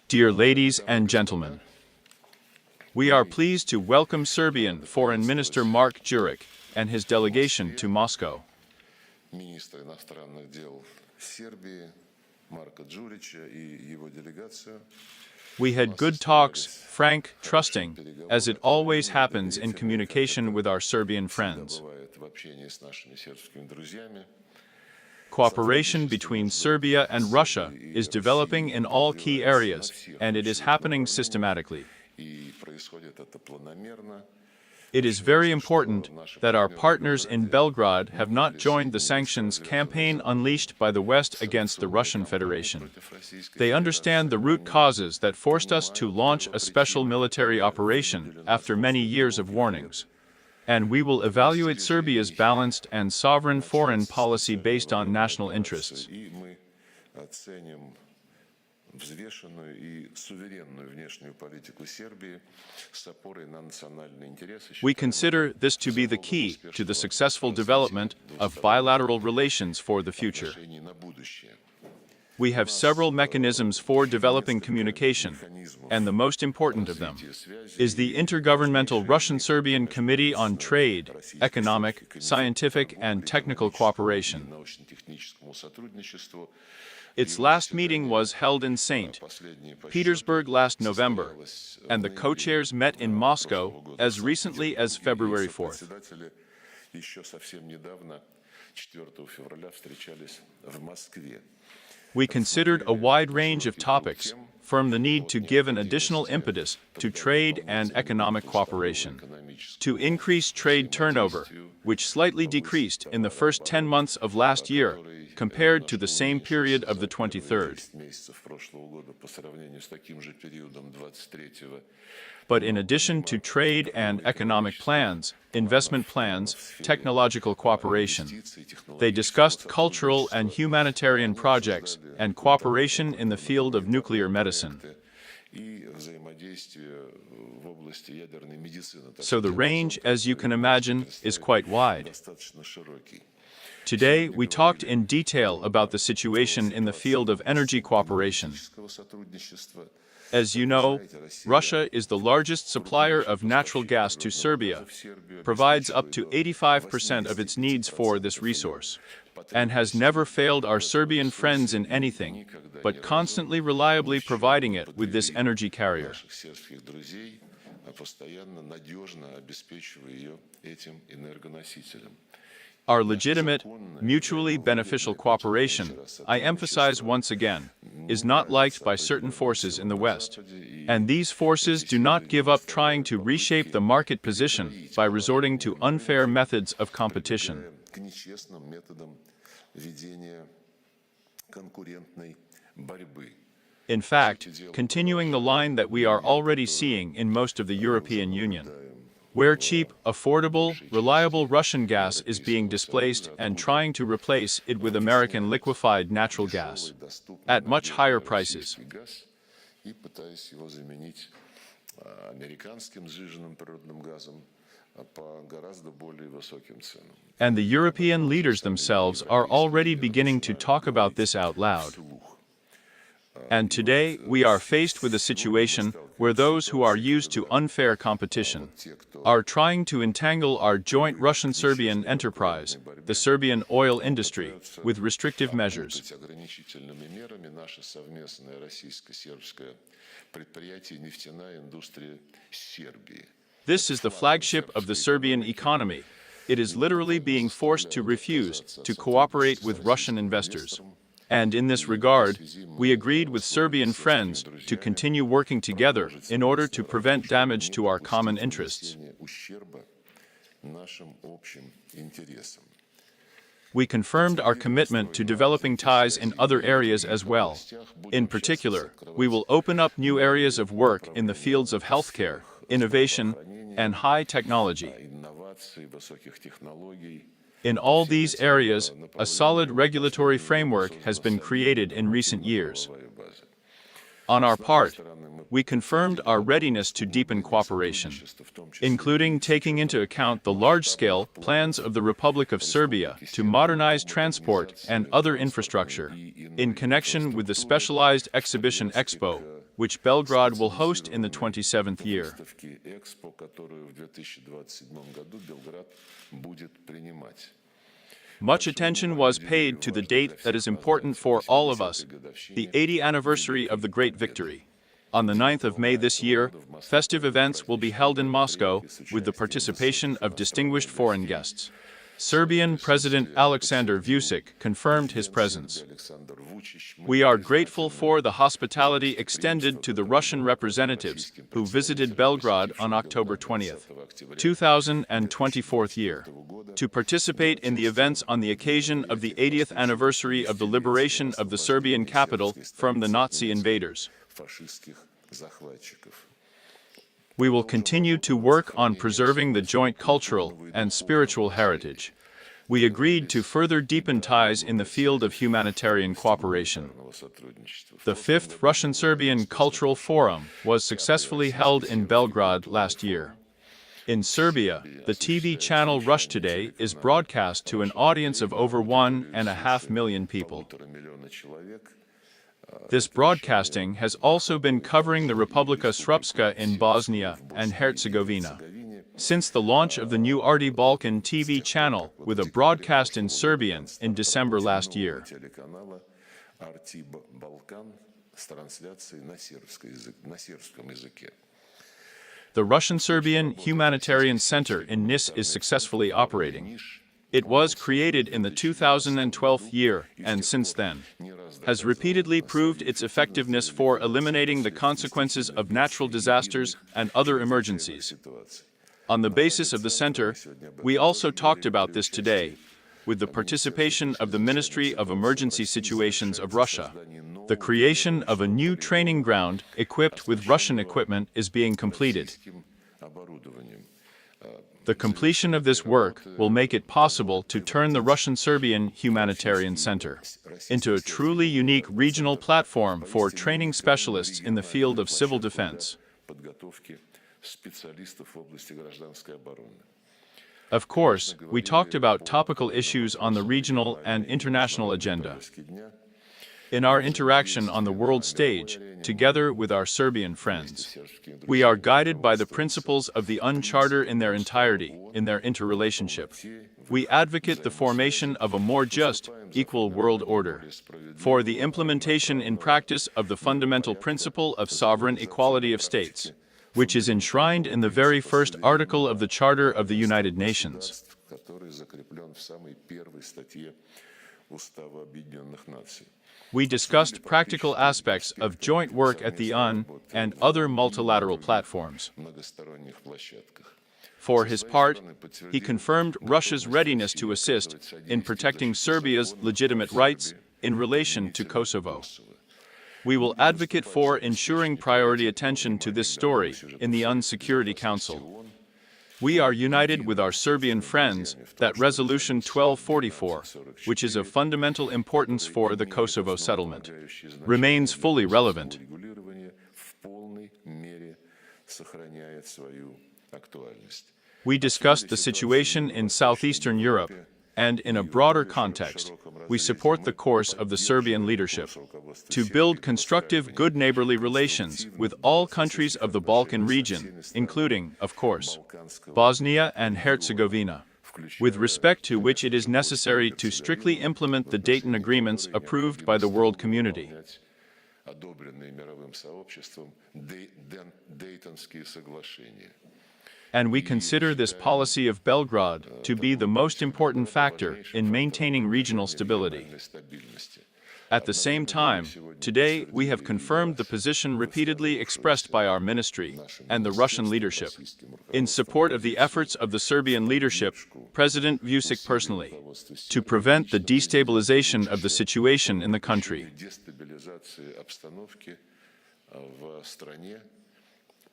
Dear ladies and gentlemen, we are pleased to welcome Serbian Foreign Minister Marko Đurić and his delegation to Moscow. Министра иностранных дел Сербии Marko Đurića и его делегация. We had good talks, frank, trusting, as it always happens in communication with our Serbian friends. Cooperation between Serbia and Russia is developing in all key areas, and it is happening systematically. It is very important that our partners in Belgrade have not joined the sanctions campaign unleashed by the West against the Russian Federation. They understand the root causes that forced us to launch a special military operation after many years of warnings. And we will evaluate Serbia's balanced and sovereign foreign policy based on national interests. We consider this to be the key to the successful development of bilateral relations for the future. We have several mechanisms for developing communication, and the most important of them is the Intergovernmental Russian-Serbian Committee on Trade, Economic, Scientific, and Technical Cooperation. Its last meeting was held in St. Petersburg last November, and the co-chairs met in Moscow as recently as February 4th. We considered a wide range of topics, from the need to give an additional impetus to trade and economic cooperation, to increase trade turnover, which slightly decreased in the first 10 months of last year compared to the same period of the 23rd. But in addition to trade and economic plans, investment plans, technological cooperation, they discussed cultural and humanitarian projects and cooperation in the field of nuclear medicine. So the range, as you can imagine, is quite wide. Today, we talked in detail about the situation in the field of energy cooperation. As you know, Russia is the largest supplier of natural gas to Serbia, provides up to 85% of its needs for this resource, and has never failed our Serbian friends in anything, but constantly reliably providing it with this energy carrier. Our legitimate, mutually beneficial cooperation, I emphasize once again, is not liked by certain forces in the West. And these forces do not give up trying to reshape the market position by resorting to unfair methods of competition. In fact, continuing the line that we are already seeing in most of the European Union, where cheap, affordable, reliable Russian gas is being displaced and trying to replace it with American liquefied natural gas at much higher prices. And the European leaders themselves are already beginning to talk about this out loud. And today, we are faced with a situation where those who are used to unfair competition are trying to entangle our joint Russian-Serbian enterprise, the Serbian oil industry, with restrictive measures. This is the flagship of the Serbian economy. It is literally being forced to refuse to cooperate with Russian investors. And in this regard, we agreed with Serbian friends to continue working together in order to prevent damage to our common interests. We confirmed our commitment to developing ties in other areas as well. In particular, we will open up new areas of work in the fields of healthcare, innovation, and high technology. In all these areas, a solid regulatory framework has been created in recent years. On our part, we confirmed our readiness to deepen cooperation, including taking into account the large-scale plans of the Republic of Serbia to modernize transport and other infrastructure, in connection with the specialized exhibition Expo, which Belgrade will host in the 27th year. Much attention was paid to the date that is important for all of us, the 80th anniversary of the Great Victory. On the 9th of May this year, festive events will be held in Moscow with the participation of distinguished foreign guests. Serbian President Aleksandar Vučić confirmed his presence. We are grateful for the hospitality extended to the Russian representatives who visited Belgrade on October 20th, 2024 year, to participate in the events on the occasion of the 80th anniversary of the liberation of the Serbian capital from the Nazi invaders. We will continue to work on preserving the joint cultural and spiritual heritage. We agreed to further deepen ties in the field of humanitarian cooperation. The 5th Russian-Serbian Cultural Forum was successfully held in Belgrade last year. In Serbia, the TV channel Rush Today is broadcast to an audience of over 1.5 million people. This broadcasting has also been covering the Republika Srpska in Bosnia and Herzegovina. Since the launch of the new Arti Balkan TV channel with a broadcast in Serbian in December last year. The Russian-Serbian Humanitarian Center in Nis is successfully operating. It was created in the 2012 year and since then has repeatedly proved its effectiveness for eliminating the consequences of natural disasters and other emergencies. On the basis of the center, we also talked about this today, with the participation of the Ministry of Emergency Situations of Russia. The creation of a new training ground equipped with Russian equipment is being completed. The completion of this work will make it possible to turn the Russian-Serbian Humanitarian Center into a truly unique regional platform for training specialists in the field of civil defense. Of course, we talked about topical issues on the regional and international agenda. In our interaction on the world stage, together with our Serbian friends, we are guided by the principles of the UN Charter in their entirety, in their interrelationship. We advocate the formation of a more just, equal world order, for the implementation in practice of the fundamental principle of sovereign equality of states, which is enshrined in the very first article of the Charter of the United Nations. We discussed practical aspects of joint work at the UN and other multilateral platforms. For his part, he confirmed Russia's readiness to assist in protecting Serbia's legitimate rights in relation to Kosovo. We will advocate for ensuring priority attention to this story in the UN Security Council. We are united with our Serbian friends that Resolution 1244, which is of fundamental importance for the Kosovo settlement, remains fully relevant. We discussed the situation in southeastern Europe, and in a broader context, we support the course of the Serbian leadership to build constructive, good neighborly relations with all countries of the Balkan region, including, of course, Bosnia and Herzegovina, with respect to which it is necessary to strictly implement the Dayton agreements approved by the world community. And we consider this policy of Belgrade to be the most important factor in maintaining regional stability. At the same time, today we have confirmed the position repeatedly expressed by our ministry and the Russian leadership. In support of the efforts of the Serbian leadership, President Vučić personally, to prevent the destabilization of the situation in the country.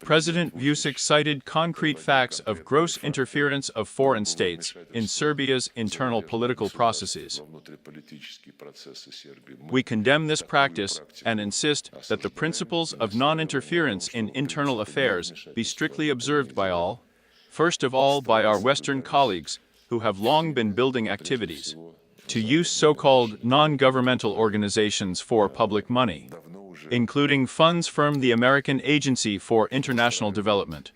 President Vučić cited concrete facts of gross interference of foreign states in Serbia's internal political processes. We condemn this practice and insist that the principles of non-interference in internal affairs be strictly observed by all, first of all by our Western colleagues who have long been building activities to use so-called non-governmental organizations for public money, including funds from the American Agency for International Development,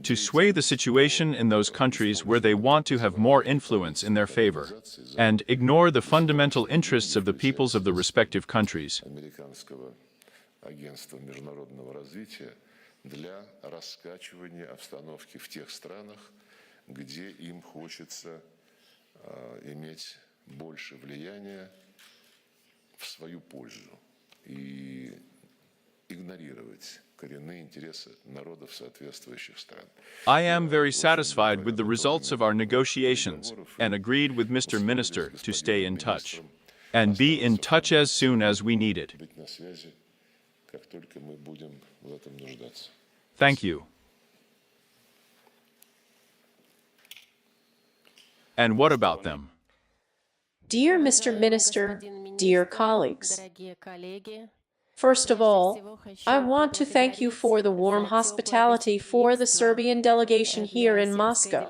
to sway the situation in those countries where they want to have more influence in their favor, and ignore the fundamental interests of the peoples of the respective countries. Больше влияния в свою пользу и игнорировать коренные интересы народов соответствующих стран. I am very satisfied with the results of our negotiations and agreed with Mr. Minister to stay in touch and be in touch as soon as we need it. Быть на связи, как только мы будем в этом нуждаться. Thank you. And what about them? Dear Mr. Minister, dear colleagues, first of all, I want to thank you for the warm hospitality for the Serbian delegation here in Moscow.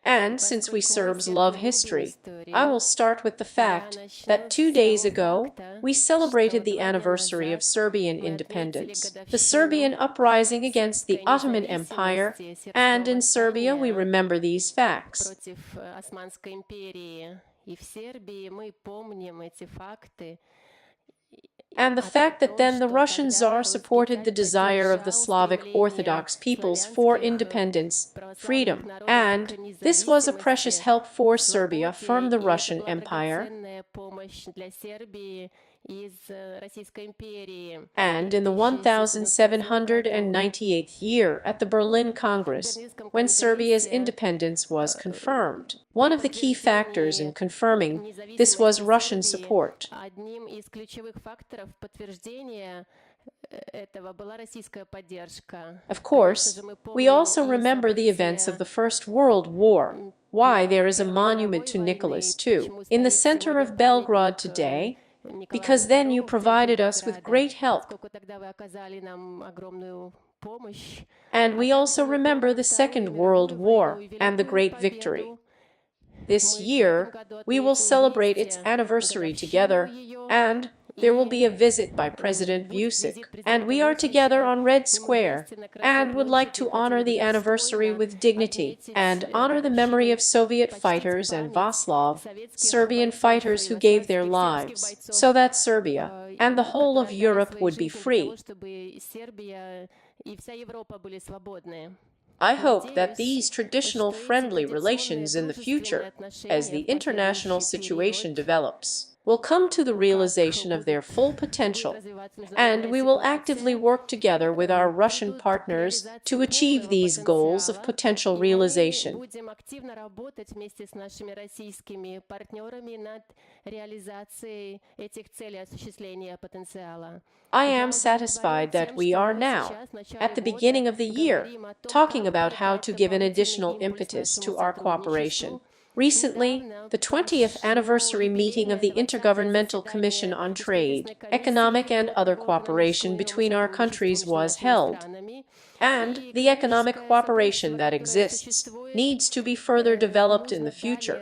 And since we Serbs love history, I will start with the fact that 2 days ago, we celebrated the anniversary of Serbian independence, the Serbian uprising against the Ottoman Empire, and in Serbia we remember these facts. And the fact that then the Russian Tsar supported the desire of the Slavic Orthodox peoples for independence, freedom, and this was a precious help for Serbia from the Russian Empire. And in the 1798th year at the Berlin Congress, when Serbia's independence was confirmed, one of the key factors in confirming this was Russian support. Of course, we also remember the events of the First World War, why there is a monument to Nicholas II in the center of Belgrade today, because then you provided us with great help. And we also remember the Second World War and the great victory. This year, we will celebrate its anniversary together, and there will be a visit by President Vučić, and we are together on Red Square, and would like to honor the anniversary with dignity, and honor the memory of Soviet fighters and Václav, Serbian fighters who gave their lives, so that Serbia and the whole of Europe would be free. I hope that these traditional friendly relations in the future, as the international situation develops, will come to the realization of their full potential, and we will actively work together with our Russian partners to achieve these goals of potential realization. I am satisfied that we are now, at the beginning of the year, talking about how to give an additional impetus to our cooperation. Recently, the 20th anniversary meeting of the Intergovernmental Commission on Trade, Economic and Other Cooperation between our countries was held, and the economic cooperation that exists needs to be further developed in the future.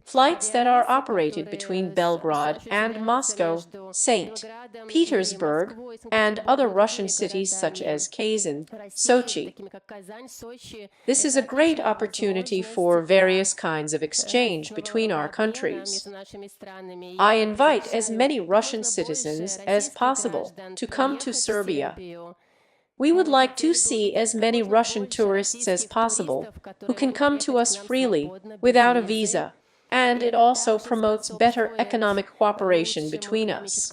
Flights that are operated between Belgrade and Moscow, St. Petersburg, and other Russian cities such as Kazan, Sochi. This is a great opportunity for various kinds of exchange between our countries. I invite as many Russian citizens as possible to come to Serbia. We would like to see as many Russian tourists as possible who can come to us freely without a visa, and it also promotes better economic cooperation between us.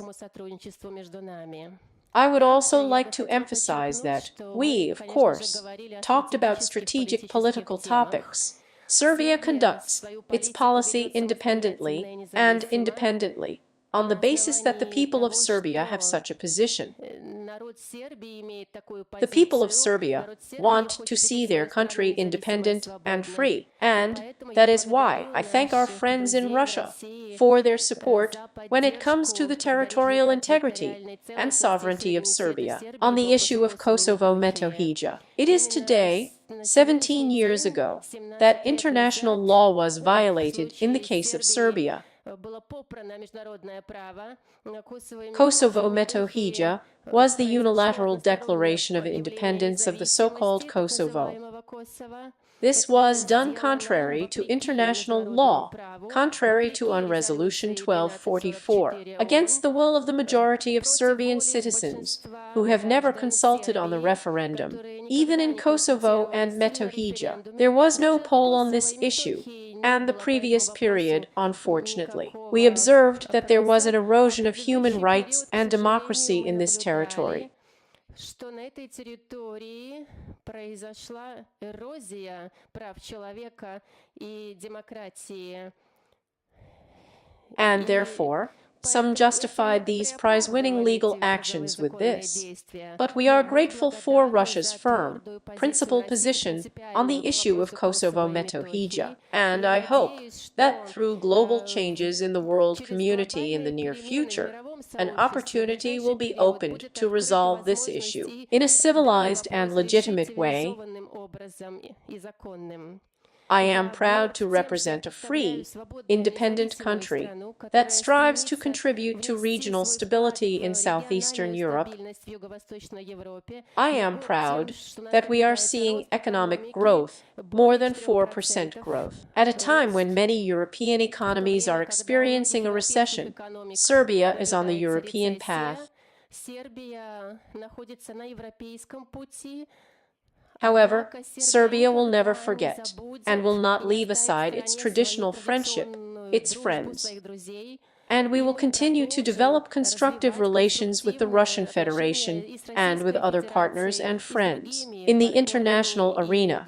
I would also like to emphasize that we, of course, talked about strategic political topics. Serbia conducts its policy independently and independently. on the basis that the people of Serbia have such a position. The people of Serbia want to see their country independent and free, and that is why I thank our friends in Russia for their support when it comes to the territorial integrity and sovereignty of Serbia on the issue of Kosovo Metohija. It is today, 17 years ago, that international law was violated in the case of Serbia. Kosovo Metohija was the unilateral declaration of independence of the so-called Kosovo. This was done contrary to international law, contrary to UN Resolution 1244, against the will of the majority of Serbian citizens who have never consulted on the referendum. Even in Kosovo and Metohija, there was no poll on this issue, and the previous period, unfortunately, we observed that there was an erosion of human rights and democracy in this territory. Что на этой территории произошла эрозия прав человека и демократии. And therefore, some justified these prize-winning legal actions with this. But we are grateful for Russia's firm, principled position on the issue of Kosovo Metohija, and I hope that through global changes in the world community in the near future, an opportunity will be opened to resolve this issue in a civilized and legitimate way. I am proud to represent a free, independent country that strives to contribute to regional stability in southeastern Europe. I am proud that we are seeing economic growth, more than 4% growth, at a time when many European economies are experiencing a recession. Serbia is on the European path. However, Serbia will never forget and will not leave aside its traditional friendship, its friends. And we will continue to develop constructive relations with the Russian Federation and with other partners and friends in the international arena.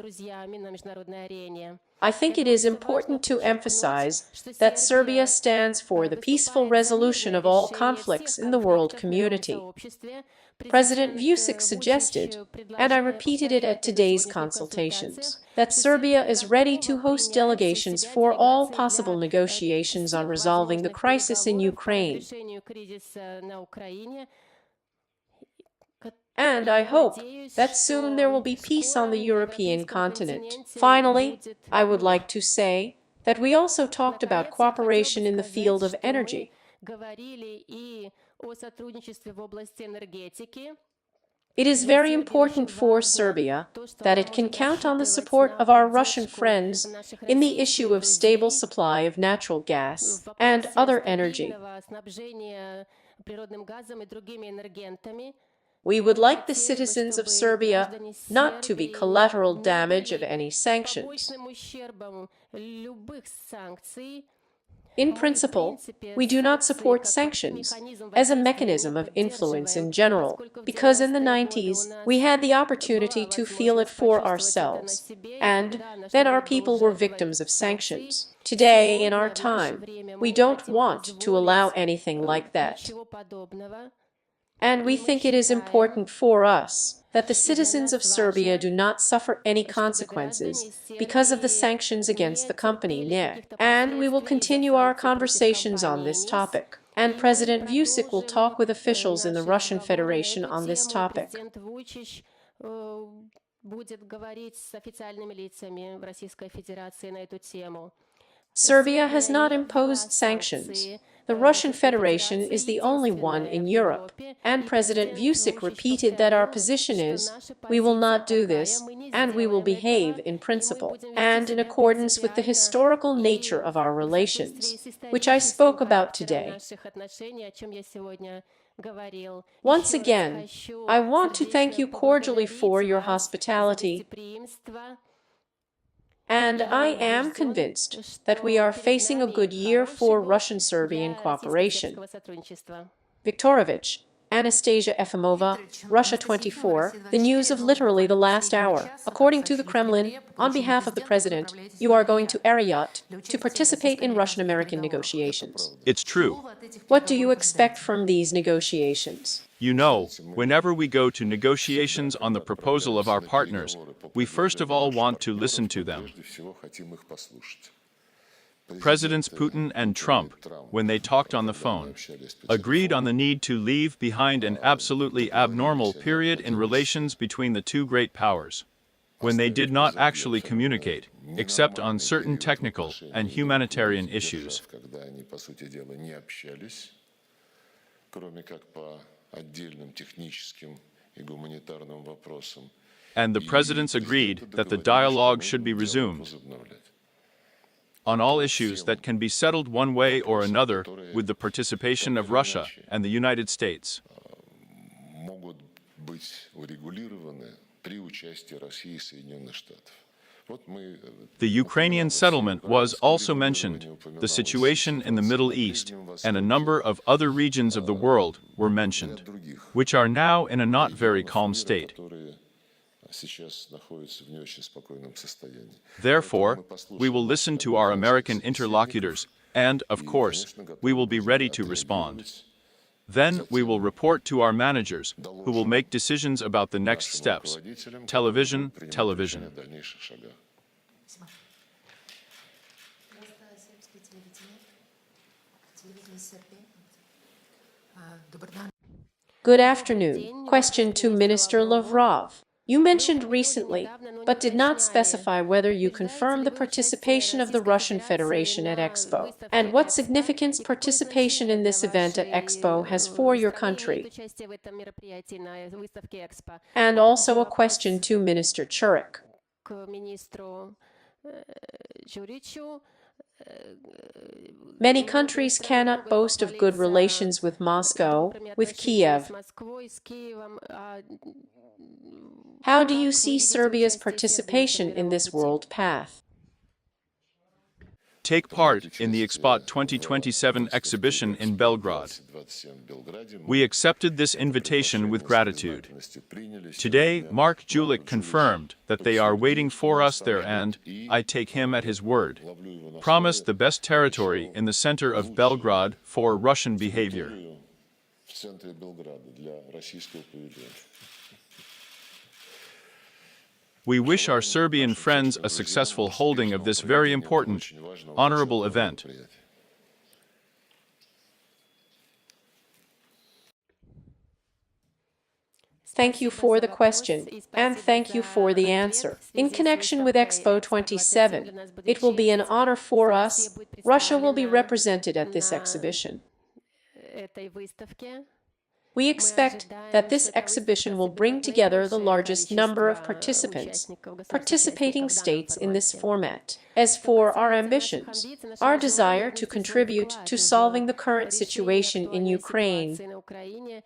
I think it is important to emphasize that Serbia stands for the peaceful resolution of all conflicts in the world community. President Vučić suggested, and I repeated it at today's consultations, that Serbia is ready to host delegations for all possible negotiations on resolving the crisis in Ukraine. And I hope that soon there will be peace on the European continent. Finally, I would like to say that we also talked about cooperation in the field of energy. It is very important for Serbia that it can count on the support of our Russian friends in the issue of stable supply of natural gas and other energy. We would like the citizens of Serbia not to be collateral damage of any sanctions. In principle, we do not support sanctions as a mechanism of influence in general, because in the 90s we had the opportunity to feel it for ourselves, and then our people were victims of sanctions. Today, in our time, we don't want to allow anything like that. And we think it is important for us that the citizens of Serbia do not suffer any consequences because of the sanctions against the company NEC. And we will continue our conversations on this topic. And President Vučić will talk with officials in the Russian Federation on this topic. Serbia has not imposed sanctions. The Russian Federation is the only one in Europe, and President Vučić repeated that our position is, we will not do this, and we will behave in principle, and in accordance with the historical nature of our relations, which I spoke about today. Once again, I want to thank you cordially for your hospitality. And I am convinced that we are facing a good year for Russian-Serbian cooperation. Viktorovich, Anastasia Efimova, Russia 24, the news of literally the last hour. According to the Kremlin, on behalf of the president, you are going to Ariyat to participate in Russian-American negotiations. It's true. What do you expect from these negotiations? You know, whenever we go to negotiations on the proposal of our partners, we first of all want to listen to them. Presidents Putin and Trump, when they talked on the phone, agreed on the need to leave behind an absolutely abnormal period in relations between the two great powers, when they did not actually communicate, except on certain technical and humanitarian issues. And the presidents agreed that the dialogue should be resumed on all issues that can be settled one way or another with the participation of Russia and the United States. The Ukrainian settlement was also mentioned, the situation in the Middle East, and a number of other regions of the world were mentioned, which are now in a not very calm state. Therefore, we will listen to our American interlocutors, and, of course, we will be ready to respond. Then we will report to our managers, who will make decisions about the next steps. Television. Good afternoon. Question to Minister Lavrov. You mentioned recently, but did not specify whether you confirmed the participation of the Russian Federation at Expo, and what significance participation in this event at Expo has for your country. And also a question to Minister Đurić. Many countries cannot boast of good relations with Moscow, with Kiev. How do you see Serbia's participation in this world path? Take part in the Expo 2027 exhibition in Belgrade. We accepted this invitation with gratitude. Today, Mark Đurić confirmed that they are waiting for us there and, I take him at his word, promised the best territory in the center of Belgrade for Russian behavior. We wish our Serbian friends a successful holding of this very important, honorable event. Thank you for the question, and thank you for the answer. In connection with Expo 27, it will be an honor for us. Russia will be represented at this exhibition. We expect that this exhibition will bring together the largest number of participating states in this format. As for our ambitions, our desire to contribute to solving the current situation in Ukraine,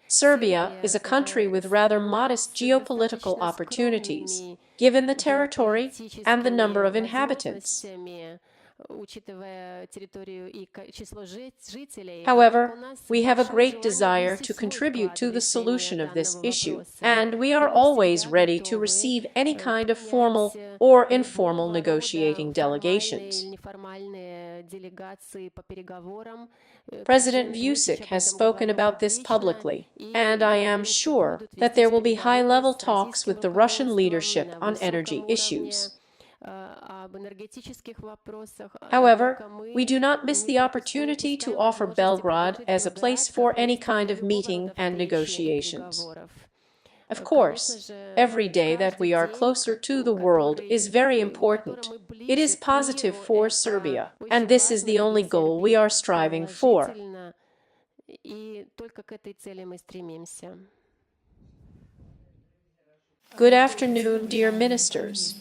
Serbia is a country with rather modest geopolitical opportunities, given the territory and the number of inhabitants. However, we have a great desire to contribute to the solution of this issue, and we are always ready to receive any kind of formal or informal negotiating delegations. President Vučić has spoken about this publicly, and I am sure that there will be high-level talks with the Russian leadership on energy issues. However, we do not miss the opportunity to offer Belgrade as a place for any kind of meeting and negotiations. Of course, every day that we are closer to the world is very important. It is positive for Serbia, and this is the only goal we are striving for. Good afternoon, dear ministers.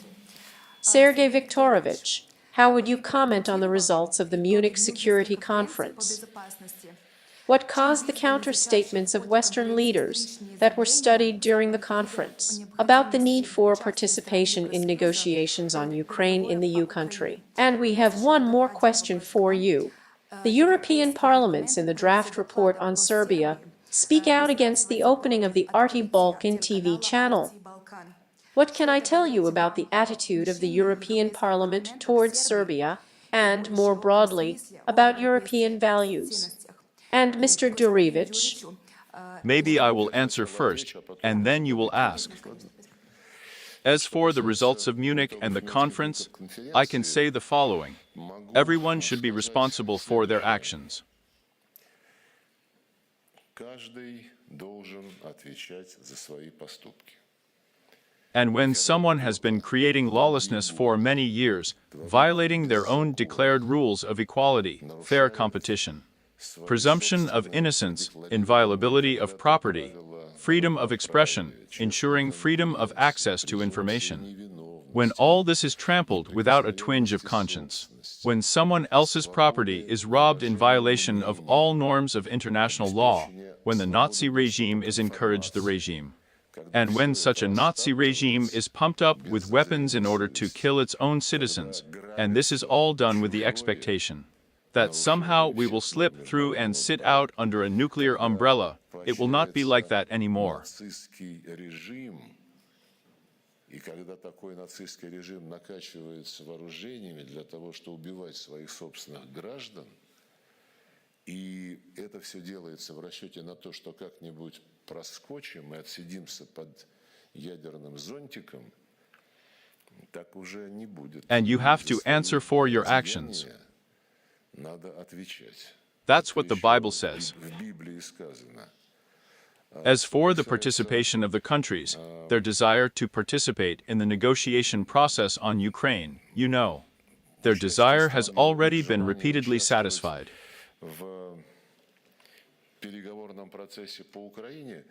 Sergey Viktorovich, how would you comment on the results of the Munich Security Conference? What caused the counter-statements of Western leaders that were studied during the conference about the need for participation in negotiations on Ukraine in the EU country? And we have one more question for you. The European Parliament's in the draft report on Serbia speak out against the opening of the Arti Balkan TV channel. What can I tell you about the attitude of the European Parliament towards Serbia and, more broadly, about European values? And Mr. Đurić? Maybe I will answer first, and then you will ask. As for the results of Munich and the conference, I can say the following. Everyone should be responsible for their actions. Каждый должен отвечать за свои поступки. And when someone has been creating lawlessness for many years, violating their own declared rules of equality, fair competition, presumption of innocence, inviolability of property, freedom of expression, ensuring freedom of access to information. When all this is trampled without a twinge of conscience, when someone else's property is robbed in violation of all norms of international law, when the Nazi regime is encouraged the regime, and when such a Nazi regime is pumped up with weapons in order to kill its own citizens, and this is all done with the expectation that somehow we will slip through and sit out under a nuclear umbrella, it will not be like that anymore. И когда такой нацистский режим накачивается вооружениями для того, чтобы убивать своих собственных граждан, и это все делается в расчете на то, что как-нибудь проскочим и отсидимся под ядерным зонтиком, так уже не будет. And you have to answer for your actions. Надо отвечать. That's what the Bible says. В Библии сказано. As for the participation of the countries, their desire to participate in the negotiation process on Ukraine, you know, their desire has already been repeatedly satisfied. В переговорном процессе по Украине,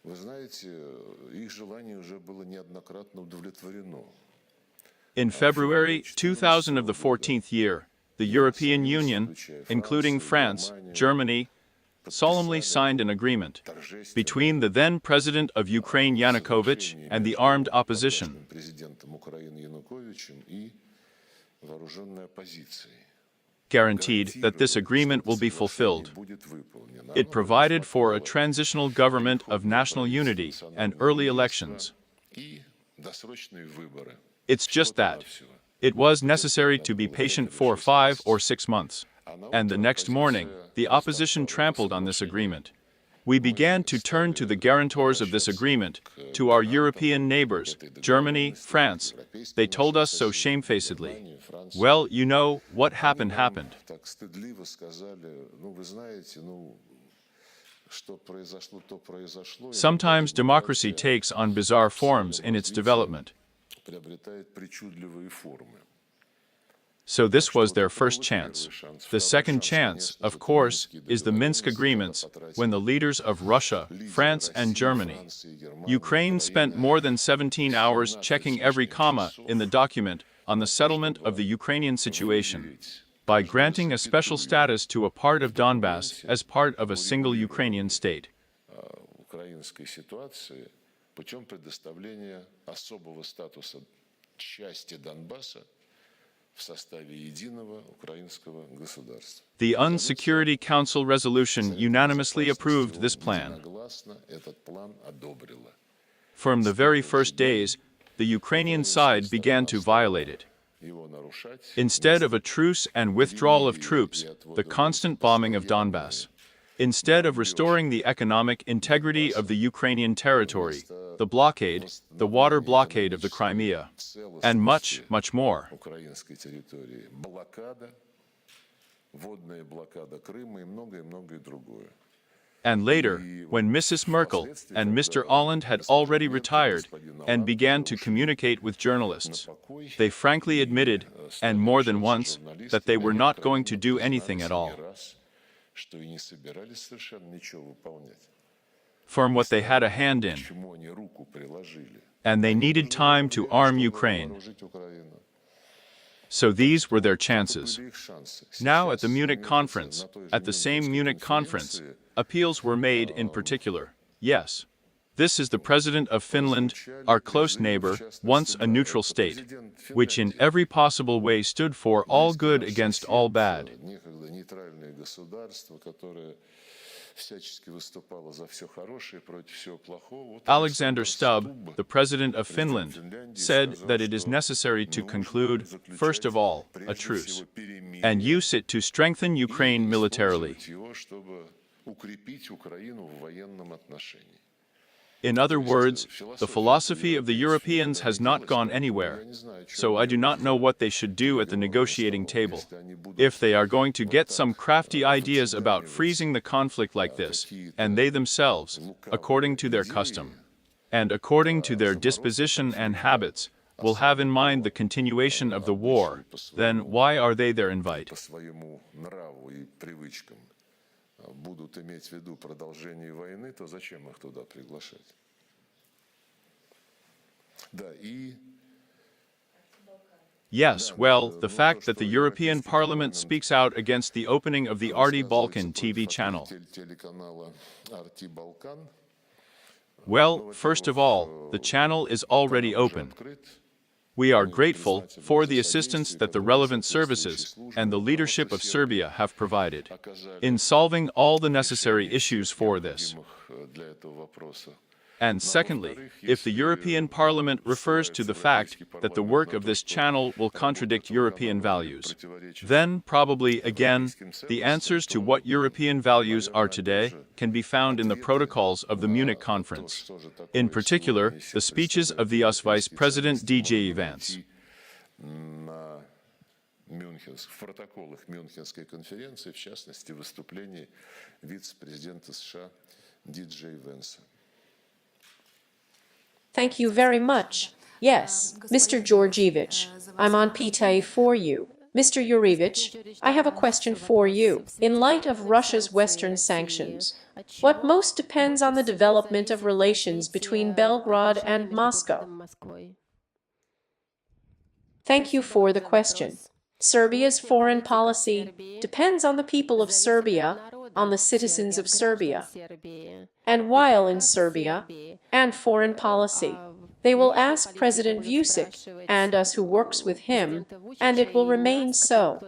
вы знаете, их желание уже было неоднократно удовлетворено. In February 2000 of the 14th year, the European Union, including France, Germany, solemnly signed an agreement between the then President of Ukraine Yanukovych and the armed opposition, guaranteed that this agreement will be fulfilled. It provided for a transitional government of national unity and early elections. It's just that. It was necessary to be patient for 5 or 6 months. And the next morning, the opposition trampled on this agreement. We began to turn to the guarantors of this agreement, to our European neighbors, Germany, France. They told us so shamefacedly. Well, you know, what happened. Sometimes democracy takes on bizarre forms in its development. So this was their first chance. The second chance, of course, is the Minsk agreements, when the leaders of Russia, France, and Germany. Ukraine spent more than 17 hours checking every comma in the document on the settlement of the Ukrainian situation, by granting a special status to a part of Donbass as part of a single Ukrainian state. The UN-Security Council resolution unanimously approved this plan. From the very first days, the Ukrainian side began to violate it. Instead of a truce and withdrawal of troops, the constant bombing of Donbass. Instead of restoring the economic integrity of the Ukrainian territory, the blockade, the water blockade of the Crimea, and much, much more. And later, when Mrs. Merkel and Mr. Holland had already retired and began to communicate with journalists, they frankly admitted, and more than once, that they were not going to do anything at all. From what they had a hand in, and they needed time to arm Ukraine. So these were their chances. Now at the Munich Conference, at the same Munich Conference, appeals were made in particular. Yes, this is the President of Finland, our close neighbor, once a neutral state, which in every possible way stood for all good against all bad. всячески выступала за все хорошее против всего плохого. Alexander Stubb, the president of Finland, said that it is necessary to conclude, first of all, a truce, and use it to strengthen Ukraine militarily. In other words, the philosophy of the Europeans has not gone anywhere, so I do not know what they should do at the negotiating table. If they are going to get some crafty ideas about freezing the conflict like this, and they themselves, according to their custom, and according to their disposition and habits, will have in mind the continuation of the war, then why are they their invite? Будут иметь в виду продолжение войны, то зачем их туда приглашать? Да, и... Yes, well, the fact that the European Parliament speaks out against the opening of the Arti Balkan TV channel. Well, first of all, the channel is already open. We are grateful for the assistance that the relevant services and the leadership of Serbia have provided in solving all the necessary issues for this. And secondly, if the European Parliament refers to the fact that the work of this channel will contradict European values, then probably, again, the answers to what European values are today can be found in the protocols of the Munich Conference, in particular, the speeches of the US Vice President DJ Vance. В протоколах Мюнхенской конференции, в частности, выступление вице-президента США DJ Vance. Thank you very much. Yes, Mr. Georgievich, I'm on PTA for you. Mr. Yurevich, I have a question for you. In light of Russia's Western sanctions, what most depends on the development of relations between Belgrade and Moscow? Thank you for the question. Serbia's foreign policy depends on the people of Serbia, on the citizens of Serbia. And while in Serbia and foreign policy, they will ask President Vučić and us who works with him, and it will remain so.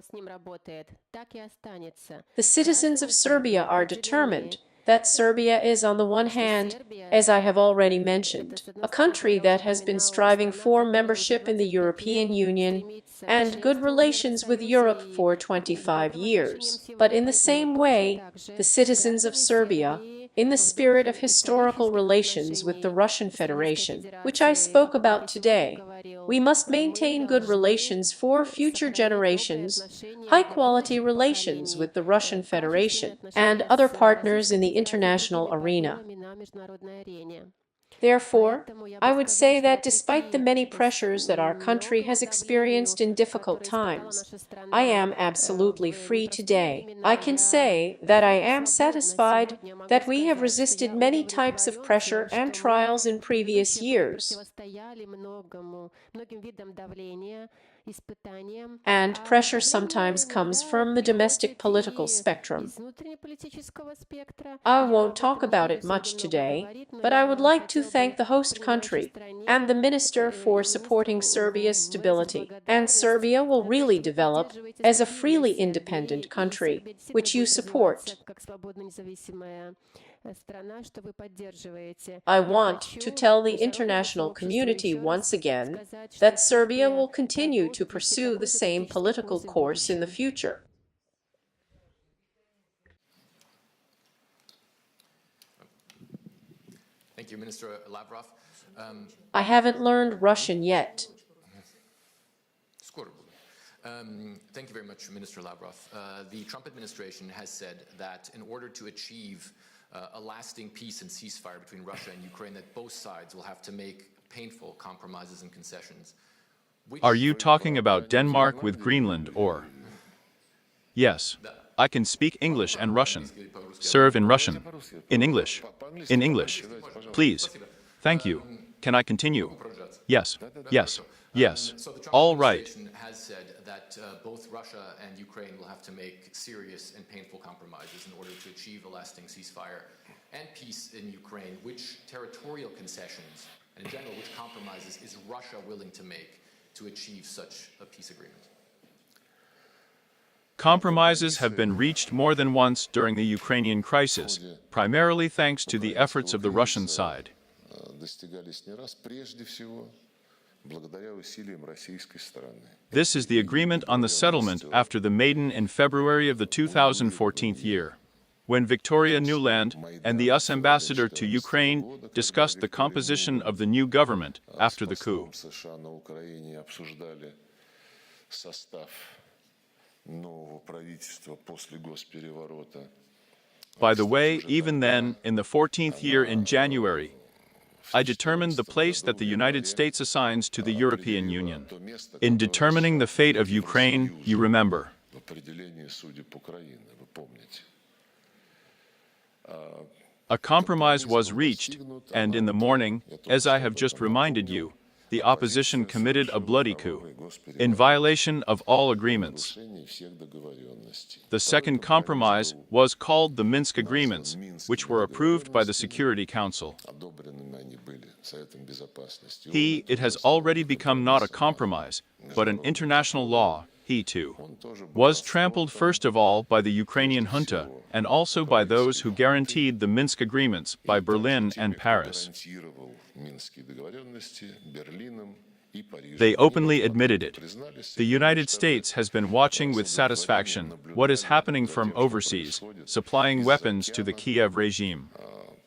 The citizens of Serbia are determined that Serbia is, on the one hand, as I have already mentioned, a country that has been striving for membership in the European Union and good relations with Europe for 25 years. But in the same way, the citizens of Serbia, in the spirit of historical relations with the Russian Federation, which I spoke about today, we must maintain good relations for future generations, high-quality relations with the Russian Federation and other partners in the international arena. Therefore, I would say that despite the many pressures that our country has experienced in difficult times, I am absolutely free today. I can say that I am satisfied that we have resisted many types of pressure and trials in previous years. And pressure sometimes comes from the domestic political spectrum. I won't talk about it much today, but I would like to thank the host country and the minister for supporting Serbia's stability. And Serbia will really develop as a freely independent country, which you support. I want to tell the international community once again that Serbia will continue to pursue the same political course in the future. Thank you, Minister Lavrov. I haven't learned Russian yet. Thank you very much, Minister Lavrov. The Trump administration has said that in order to achieve a lasting peace and ceasefire between Russia and Ukraine, that both sides will have to make painful compromises and concessions. Are you talking about Denmark with Greenland or? Yes, I can speak English and Russian. Serve in Russian. In English. In English. Please. Thank you. Can I continue? Yes. Yes. Yes. So the Trump All right. administration has said that both Russia and Ukraine will have to make serious and painful compromises in order to achieve a lasting ceasefire and peace in Ukraine. Which territorial concessions, and in general, which compromises is Russia willing to make to achieve such a peace agreement? Compromises have been reached more than once during the Ukrainian crisis, primarily thanks to the efforts of the Russian side. Достигались не раз прежде всего благодаря усилиям российской стороны. This is the agreement on the settlement after the Maidan in February of the 2014 year, when Victoria Nuland and the US ambassador to Ukraine discussed the composition of the new government after the coup. США на Украине обсуждали состав нового правительства после госпереворота. By the way, even then, in the 14th year in January, I determined the place that the United States assigns to the European Union. In determining the fate of Ukraine, you remember. В определении судеб Украины, вы помните. A compromise was reached, and in the morning, as I have just reminded you, the opposition committed a bloody coup, in violation of all agreements. The second compromise was called the Minsk Agreements, which were approved by the Security Council. It has already become not a compromise, but an international law. He, too, was trampled first of all by the Ukrainian junta and also by those who guaranteed the Minsk Agreements by Berlin and Paris. They openly admitted it. The United States has been watching with satisfaction what is happening from overseas, supplying weapons to the Kiev regime,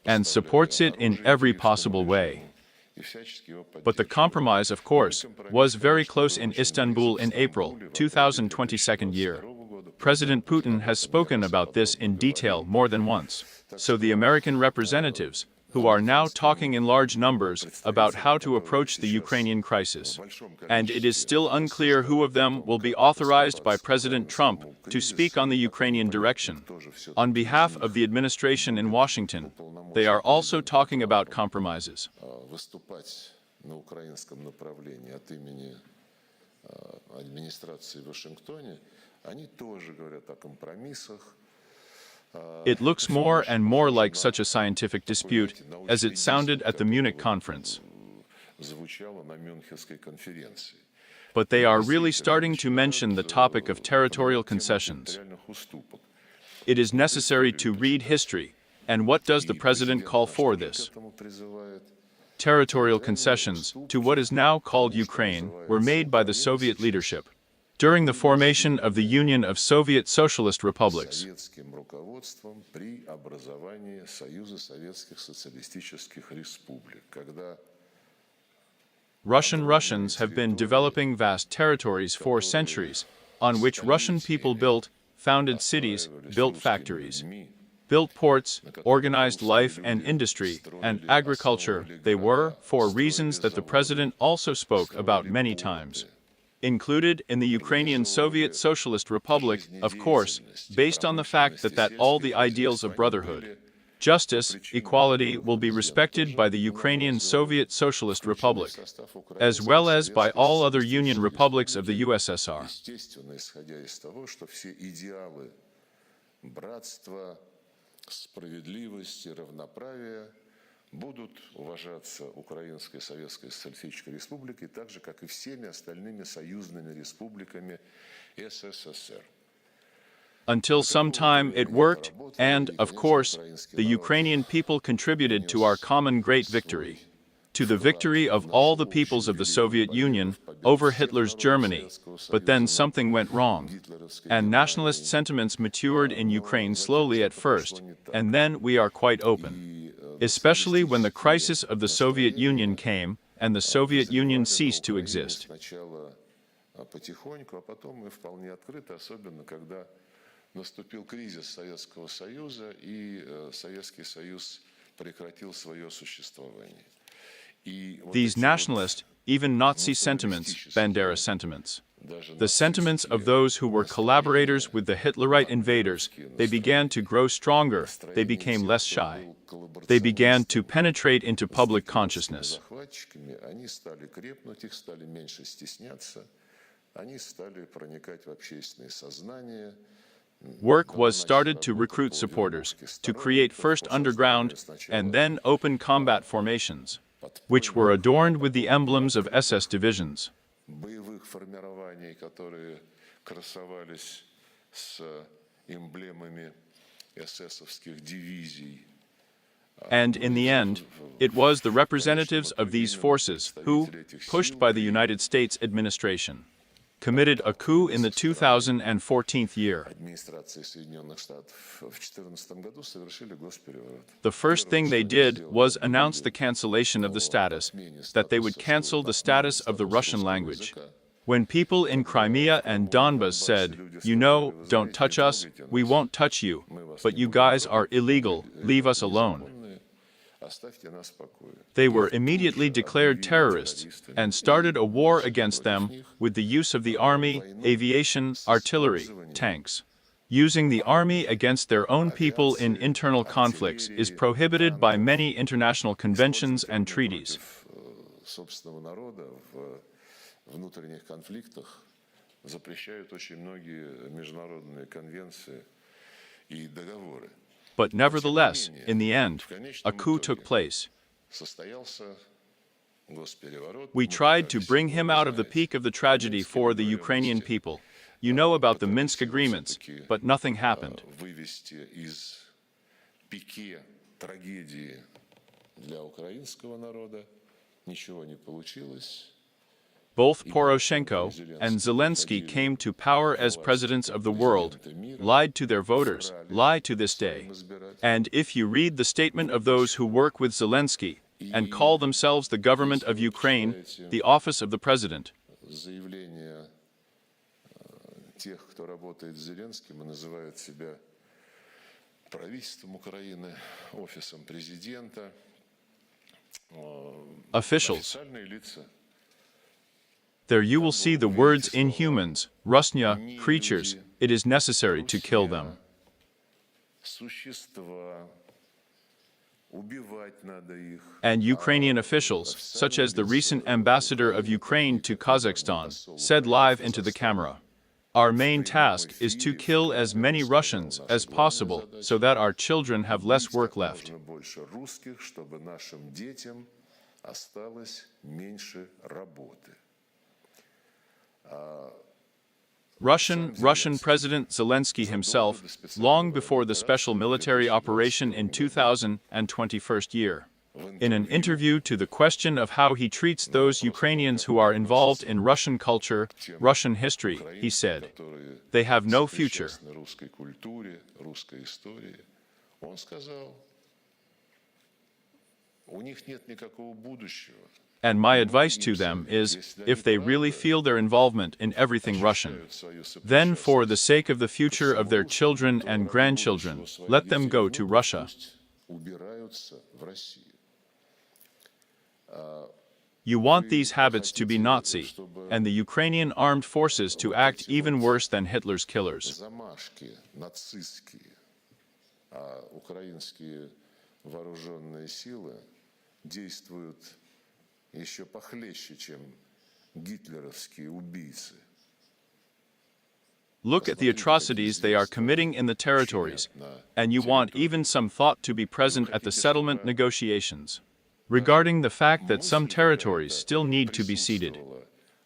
and supports it in every possible way. But the compromise, of course, was very close in Istanbul in April 2022 year. President Putin has spoken about this in detail more than once. So the American representatives, who are now talking in large numbers about how to approach the Ukrainian crisis. And it is still unclear who of them will be authorized by President Trump to speak on the Ukrainian direction. On behalf of the administration in Washington, they are also talking about compromises. Выступать на украинском направлении от имени администрации в Вашингтоне, они тоже говорят о компромиссах. It looks more and more like such a scientific dispute as it sounded at the Munich Conference. Звучало на Мюнхенской конференции. But they are really starting to mention the topic of territorial concessions. It is necessary to read history, and what does the president call for this? Territorial concessions to what is now called Ukraine were made by the Soviet leadership during the formation of the Union of Soviet Socialist Republics. Советским руководством при образовании Союза Советских Социалистических Республик, когда Russians have been developing vast territories for centuries, on which Russian people built, founded cities, built factories, built ports, organized life and industry, and agriculture. They were, for reasons that the president also spoke about many times, included in the Ukrainian Soviet Socialist Republic, of course, based on the fact that all the ideals of brotherhood, justice, equality will be respected by the Ukrainian Soviet Socialist Republic, as well as by all other Union republics of the USSR. естественно, исходя из того, что все идеалы братства, справедливости, равноправия будут уважаться Украинской Советской Социалистической Республикой, так же, как и всеми остальными союзными республиками СССР. Until some time it worked, and, of course, the Ukrainian people contributed to our common great victory, to the victory of all the peoples of the Soviet Union over Hitler's Germany. But then something went wrong, and nationalist sentiments matured in Ukraine slowly at first, and then we are quite open. Especially when the crisis of the Soviet Union came and the Soviet Union ceased to exist. Сначала потихоньку, а потом мы вполне открыты, особенно когда наступил кризис Советского Союза и Советский Союз прекратил свое существование. These nationalist, even Nazi sentiments, Bandera sentiments, the sentiments of those who were collaborators with the Hitlerite invaders, they began to grow stronger, they became less shy. They began to penetrate into public consciousness. Они стали крепнуть, их стали меньше стесняться, они стали проникать в общественное сознание. Work was started to recruit supporters, to create first underground and then open combat formations, which were adorned with the emblems of SS divisions. Боевых формирований, которые красовались с эмблемами эсэсовских дивизий. And in the end, it was the representatives of these forces who, pushed by the United States administration, committed a coup in the 2014 year. Администрация Соединенных Штатов в 2014 году совершили госпереворот. The first thing they did was announce the cancellation of the status, that they would cancel the status of the Russian language. When people in Crimea and Donbas said, you know, don't touch us, we won't touch you, but you guys are illegal, leave us alone. Оставьте нас в покое. They were immediately declared terrorists and started a war against them with the use of the army, aviation, artillery, tanks. Using the army against their own people in internal conflicts is prohibited by many international conventions and treaties. Собственного народа в внутренних конфликтах запрещают очень многие международные конвенции и договоры. But nevertheless, in the end, a coup took place. Состоялся госпереворот. We tried to bring him out of the peak of the tragedy for the Ukrainian people. You know about the Minsk agreements, but nothing happened. Вывести из пике трагедии для украинского народа ничего не получилось. Both Poroshenko and Zelensky came to power as presidents of the world, lied to their voters, lie to this day. And if you read the statement of those who work with Zelensky and call themselves the government of Ukraine, the office of the president, Заявление тех, кто работает с Зеленским и называют себя правительством Украины, офисом президента, officials. официальные лица. There you will see the words inhumans, Rusnya, creatures. It is necessary to kill them. Существа. Убивать надо их. And Ukrainian officials, such as the recent ambassador of Ukraine to Kazakhstan, said live into the camera, our main task is to kill as many Russians as possible so that our children have less work left. Как можно больше русских, чтобы нашим детям осталось меньше работы. Russian President Zelensky himself, long before the special military operation in 2021 year, in an interview to the question of how he treats those Ukrainians who are involved in Russian culture, Russian history, he said, they have no future. Русской культуре, русской истории. Он сказал, у них нет никакого будущего. And my advice to them is, if they really feel their involvement in everything Russian, then for the sake of the future of their children and grandchildren, let them go to Russia. Убираются в Россию. You want these habits to be Nazi, and the Ukrainian armed forces to act even worse than Hitler's killers. Замашки нацистские, а украинские вооруженные силы действуют еще похлеще, чем гитлеровские убийцы. Look at the atrocities they are committing in the territories, and you want even some thought to be present at the settlement negotiations, regarding the fact that some territories still need to be ceded.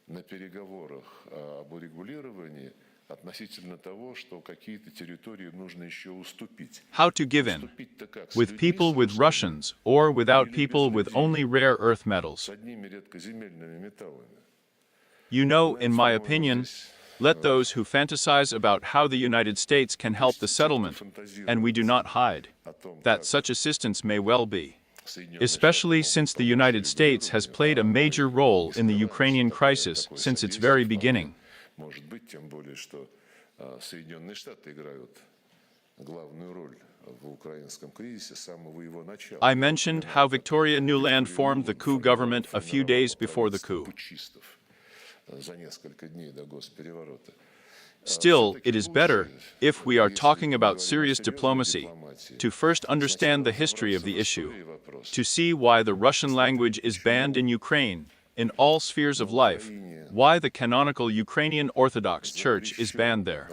На переговорах об урегулировании относительно того, что какие-то территории нужно еще уступить. How to give in, with people with Russians or without people with only rare earth metals. С одними редкоземельными металлами. You know, in my opinion, let those who fantasize about how the United States can help the settlement, and we do not hide, that such assistance may well be, especially since the United States has played a major role in the Ukrainian crisis since its very beginning. Может быть, тем более, что Соединенные Штаты играют главную роль в украинском кризисе с самого его начала. I mentioned how Victoria Nuland formed the coup government a few days before the coup. Путчистов за несколько дней до госпереворота. Still, it is better, if we are talking about serious diplomacy, to first understand the history of the issue, to see why the Russian language is banned in Ukraine, in all spheres of life, why the canonical Ukrainian Orthodox Church is banned there.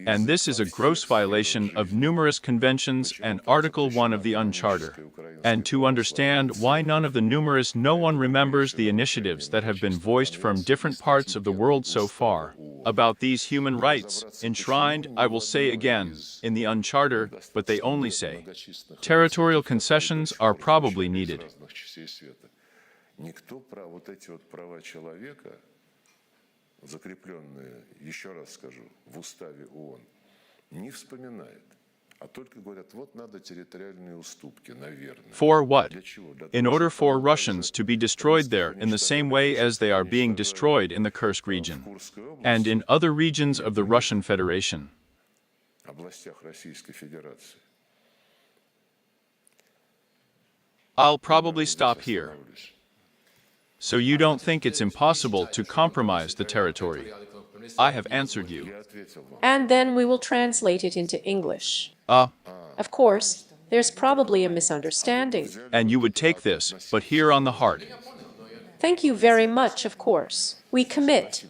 And this is a gross violation of numerous conventions and Article 1 of the UN Charter. And to understand why none of the numerous no one remembers the initiatives that have been voiced from different parts of the world so far about these human rights, enshrined, I will say again, in the UN Charter, but they only say, territorial concessions are probably needed. Никто про вот эти вот права человека, закрепленные, еще раз скажу, в уставе ООН, не вспоминает, а только говорят, вот надо территориальные уступки, наверное. For what? In order for Russians to be destroyed there in the same way as they are being destroyed in the Kursk region and in other regions of the Russian Federation. Областях Российской Федерации. I'll probably stop here. So you don't think it's impossible to compromise the territory? I have answered you. And then we will translate it into English. Of course, there's probably a misunderstanding. And you would take this, but here on the heart. Thank you very much, of course. We commit.